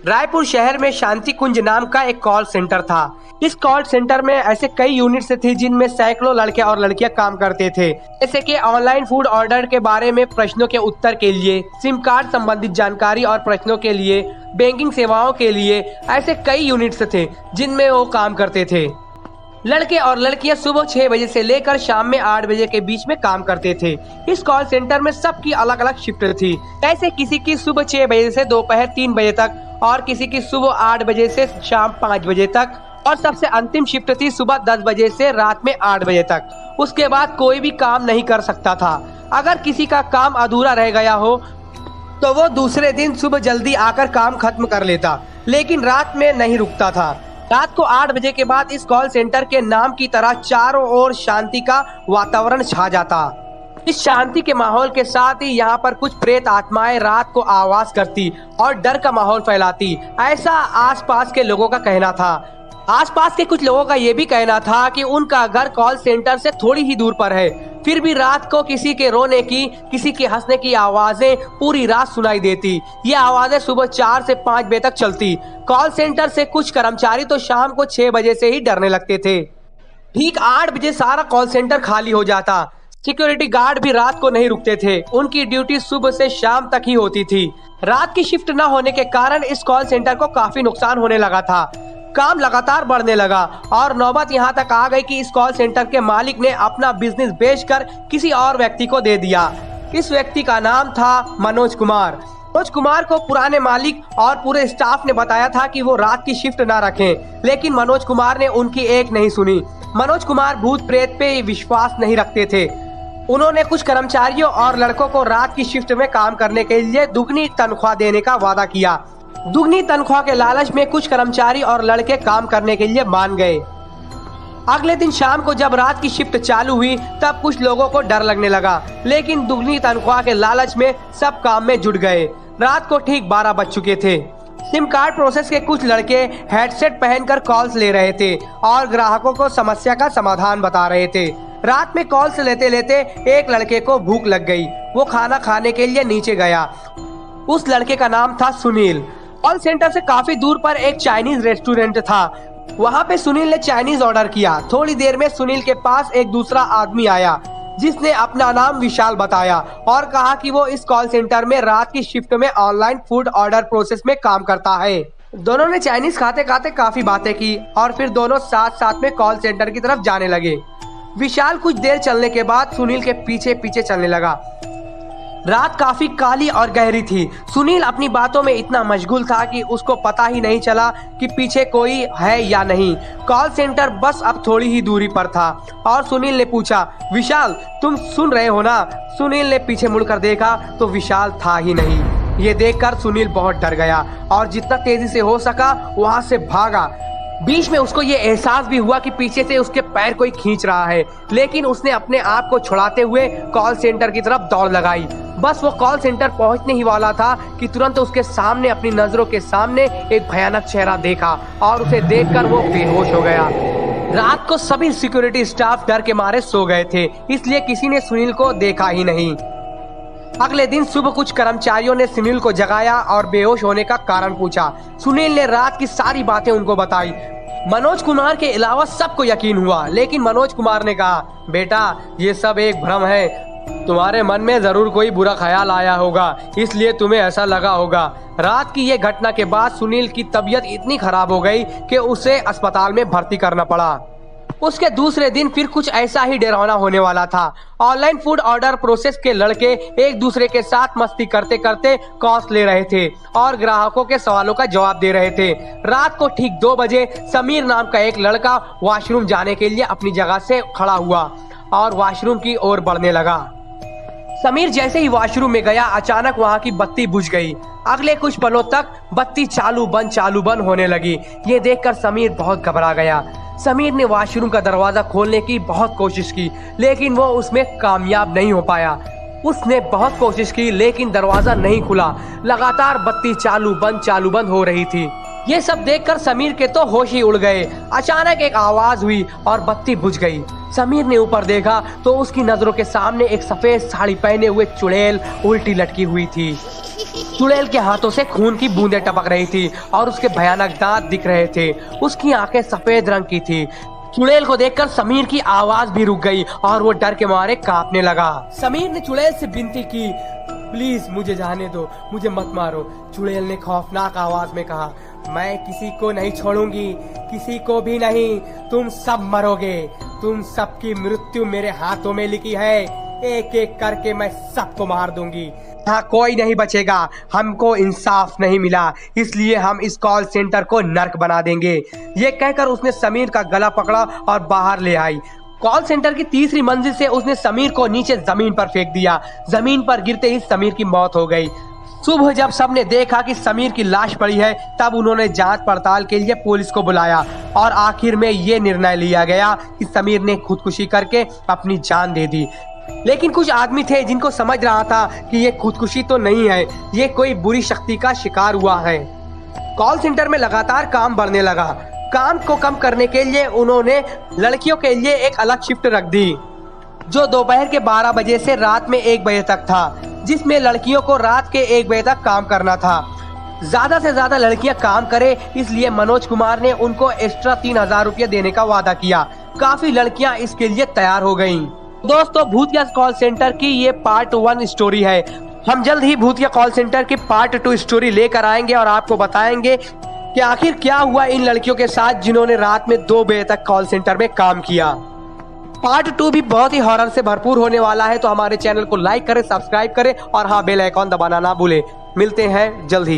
रायपुर शहर में शांति कुंज नाम का एक कॉल सेंटर था। इस कॉल सेंटर में ऐसे कई यूनिट्स थी जिनमें सैकड़ों लड़के और लड़कियां काम करते थे, जैसे कि ऑनलाइन फूड ऑर्डर के बारे में प्रश्नों के उत्तर के लिए, सिम कार्ड संबंधित जानकारी और प्रश्नों के लिए, बैंकिंग सेवाओं के लिए। ऐसे कई यूनिट्स थे जिनमें वो काम करते थे। लड़के और लड़कियां सुबह 6 बजे से लेकर शाम में 8 बजे के बीच में काम करते थे। इस कॉल सेंटर में सबकी अलग अलग शिफ्ट थी। ऐसे किसी की सुबह 6 बजे से दोपहर 3 बजे तक और किसी की सुबह 8 बजे से शाम 5 बजे तक और सबसे अंतिम शिफ्ट थी सुबह 10 बजे से रात में 8 बजे तक। उसके बाद कोई भी काम नहीं कर सकता था। अगर किसी का काम अधूरा रह गया हो तो वो दूसरे दिन सुबह जल्दी आकर काम खत्म कर लेता, लेकिन रात में नहीं रुकता था। रात को 8 बजे के बाद इस कॉल सेंटर के नाम की तरह चारों ओर शांति का वातावरण छा जाता। इस शांति के माहौल के साथ ही यहाँ पर कुछ प्रेत आत्माएं रात को आवाज करती और डर का माहौल फैलाती, ऐसा आसपास के लोगों का कहना था। आसपास के कुछ लोगों का ये भी कहना था कि उनका घर कॉल सेंटर से थोड़ी ही दूर पर है, फिर भी रात को किसी के रोने की, किसी के हंसने की आवाजें पूरी रात सुनाई देती। ये आवाजें सुबह 4 से 5 बजे तक चलती। कॉल सेंटर से कुछ कर्मचारी तो शाम को 6 बजे से ही डरने लगते थे। ठीक 8 बजे सारा कॉल सेंटर खाली हो जाता। सिक्योरिटी गार्ड भी रात को नहीं रुकते थे। उनकी ड्यूटी सुबह से शाम तक ही होती थी। रात की शिफ्ट न होने के कारण इस कॉल सेंटर को काफी नुकसान होने लगा था। काम लगातार बढ़ने लगा और नौबत यहाँ तक आ गई कि इस कॉल सेंटर के मालिक ने अपना बिजनेस बेचकर किसी और व्यक्ति को दे दिया। इस व्यक्ति का नाम था मनोज कुमार। मनोज कुमार को पुराने मालिक और पूरे स्टाफ ने बताया था कि वो रात की शिफ्ट ना रखें, लेकिन मनोज कुमार ने उनकी एक नहीं सुनी। मनोज कुमार भूत प्रेत पे विश्वास नहीं रखते थे। उन्होंने कुछ कर्मचारियों और लड़कों को रात की शिफ्ट में काम करने के लिए दुगनी तनख्वाह देने का वादा किया। दुगनी तनख्वाह के लालच में कुछ कर्मचारी और लड़के काम करने के लिए मान गए। अगले दिन शाम को जब रात की शिफ्ट चालू हुई तब कुछ लोगों को डर लगने लगा, लेकिन दुगनी तनख्वाह के लालच में सब काम में जुट गए। रात को ठीक 12 बज चुके थे। सिम कार्ड प्रोसेस के कुछ लड़के हेडसेट पहनकर कॉल्स ले रहे थे और ग्राहकों को समस्या का समाधान बता रहे थे। रात में कॉल्स लेते लेते एक लड़के को भूख लग गई। वो खाना खाने के लिए नीचे गया। उस लड़के का नाम था सुनील। कॉल सेंटर से काफी दूर पर एक चाइनीज रेस्टोरेंट था। वहाँ पे सुनील ने चाइनीज ऑर्डर किया। थोड़ी देर में सुनील के पास एक दूसरा आदमी आया जिसने अपना नाम विशाल बताया और कहा कि वो इस कॉल सेंटर में रात की शिफ्ट में ऑनलाइन फूड ऑर्डर प्रोसेस में काम करता है। दोनों ने चाइनीज खाते खाते काफी बातें की और फिर दोनों साथ साथ में कॉल सेंटर की तरफ जाने लगे। विशाल कुछ देर चलने के बाद सुनील के पीछे पीछे चलने लगा। रात काफी काली और गहरी थी। सुनील अपनी बातों में इतना मशगूल था कि उसको पता ही नहीं चला कि पीछे कोई है या नहीं। कॉल सेंटर बस अब थोड़ी ही दूरी पर था और सुनील ने पूछा, विशाल तुम सुन रहे हो ना? सुनील ने पीछे मुड़कर देखा तो विशाल था ही नहीं। ये देखकर सुनील बहुत डर गया और जितना तेजी से हो सका वहां से भागा। बीच में उसको ये एहसास भी हुआ कि पीछे से उसके पैर कोई खींच रहा है, लेकिन उसने अपने आप को छुड़ाते हुए कॉल सेंटर की तरफ दौड़ लगाई। बस वो कॉल सेंटर पहुंचने ही वाला था कि तुरंत उसके सामने अपनी नजरों के सामने एक भयानक चेहरा देखा और उसे देखकर वो बेहोश हो गया। रात को सभी सिक्योरिटी स्टाफ डर के मारे सो गए थे, इसलिए किसी ने सुनील को देखा ही नहीं। अगले दिन सुबह कुछ कर्मचारियों ने सुनील को जगाया और बेहोश होने का कारण पूछा। सुनील ने रात की सारी बातें उनको बताई। मनोज कुमार के अलावा सबको यकीन हुआ, लेकिन मनोज कुमार ने कहा, बेटा ये सब एक भ्रम है। तुम्हारे मन में जरूर कोई बुरा ख्याल आया होगा, इसलिए तुम्हें ऐसा लगा होगा। रात की ये घटना के बाद सुनील की तबीयत इतनी खराब हो गई कि उसे अस्पताल में भर्ती करना पड़ा। उसके दूसरे दिन फिर कुछ ऐसा ही डरावना होने वाला था। ऑनलाइन फूड ऑर्डर प्रोसेस के लड़के एक दूसरे के साथ मस्ती करते करते कॉल्स ले रहे थे और ग्राहकों के सवालों का जवाब दे रहे थे। रात को ठीक 2 बजे समीर नाम का एक लड़का वॉशरूम जाने के लिए अपनी जगह से खड़ा हुआ और वॉशरूम की ओर बढ़ने लगा। समीर जैसे ही वॉशरूम में गया, अचानक वहाँ की बत्ती बुझ गई। अगले कुछ पलों तक बत्ती चालू बंद होने लगी। ये देखकर समीर बहुत घबरा गया। समीर ने वॉशरूम का दरवाजा खोलने की बहुत कोशिश की, लेकिन वो उसमें कामयाब नहीं हो पाया। उसने बहुत कोशिश की, लेकिन दरवाजा नहीं खुला। लगातार बत्ती चालू बंद हो रही थी। ये सब देखकर समीर के तो होश ही उड़ गए। अचानक एक आवाज हुई और बत्ती बुझ गई। समीर ने ऊपर देखा तो उसकी नजरों के सामने एक सफेद साड़ी पहने हुए चुड़ैल उल्टी लटकी हुई थी। चुड़ैल के हाथों से खून की बूंदें टपक रही थी और उसके भयानक दांत दिख रहे थे। उसकी आंखें सफेद रंग की थी। चुड़ैल को देखकर समीर की आवाज भी रुक गई और वो डर के मारे कांपने लगा। समीर ने चुड़ैल से विनती की, प्लीज मुझे जाने दो, मुझे मत मारो। चुड़ैल ने खौफनाक आवाज में कहा, मैं किसी को नहीं छोड़ूंगी, किसी को भी नहीं। तुम सब मरोगे। तुम सबकी मृत्यु मेरे हाथों में लिखी है। एक एक करके मैं सबको मार दूंगी। हाँ, कोई नहीं बचेगा। हमको इंसाफ नहीं मिला, इसलिए हम इस कॉल सेंटर को नर्क बना देंगे। ये कहकर उसने समीर का गला पकड़ा और बाहर ले आई। कॉल सेंटर की तीसरी मंजिल से उसने समीर को नीचे जमीन पर फेंक दिया। जमीन पर गिरते ही समीर की मौत हो गई। सुबह जब सबने देखा कि समीर की लाश पड़ी है, तब उन्होंने जांच पड़ताल के लिए पुलिस को बुलाया और आखिर में ये निर्णय लिया गया कि समीर ने खुदकुशी करके अपनी जान दे दी। लेकिन कुछ आदमी थे जिनको समझ रहा था कि ये खुदकुशी तो नहीं है, ये कोई बुरी शक्ति का शिकार हुआ है। कॉल सेंटर में लगातार काम बढ़ने लगा। काम को कम करने के लिए उन्होंने लड़कियों के लिए एक अलग शिफ्ट रख दी, जो दोपहर के 12 बजे से रात में 1 बजे तक था, जिसमें लड़कियों को रात के 1 बजे तक काम करना था। ज्यादा से ज्यादा लड़कियां काम करे, इसलिए मनोज कुमार ने उनको एक्स्ट्रा 3000 रुपये देने का वादा किया। काफी लड़कियां इसके लिए तैयार हो गयीं। दोस्तों, भूतिया कॉल सेंटर की ये पार्ट 1 स्टोरी है। हम जल्द ही भूतिया कॉल सेंटर की पार्ट 2 स्टोरी लेकर आएंगे और आपको बताएंगे कि आखिर क्या हुआ इन लड़कियों के साथ जिन्होंने रात में 2 बजे तक कॉल सेंटर में काम किया। पार्ट 2 भी बहुत ही हॉरर से भरपूर होने वाला है, तो हमारे चैनल को लाइक करें, सब्सक्राइब करें और हाँ, बेल आइकॉन दबाना ना भूलें। मिलते हैं जल्द ही।